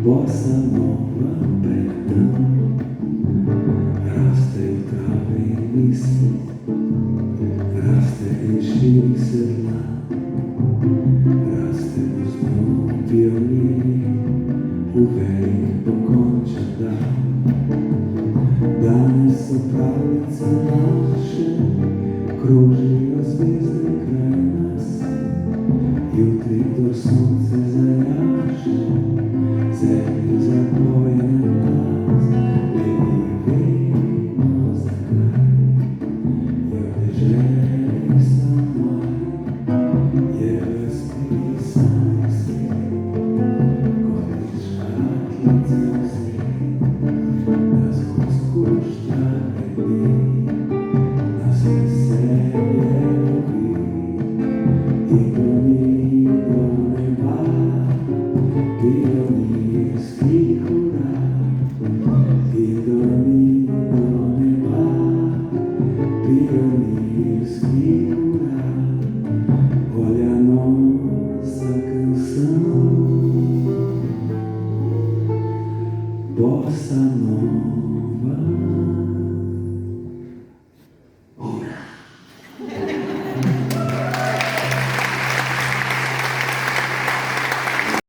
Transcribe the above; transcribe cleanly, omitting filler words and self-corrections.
Bossa nova perdão, raste u travi lisi, raste in širi sedla, raste uz dom violini, u velik pokončan dan. Danes su pravljice naše, kružijo zvijezde kraj nas, jutri dok sunce zajaše, zemlju zapoje glas, vino za kraj, jer ne želi sam maj, jer raspisan svijet, koriš škatlice u svijet, da skroz kušta gredi, da se veselje ljubi, idu mi do neba, pionirski hura, idu mi do neba, pionirski hura.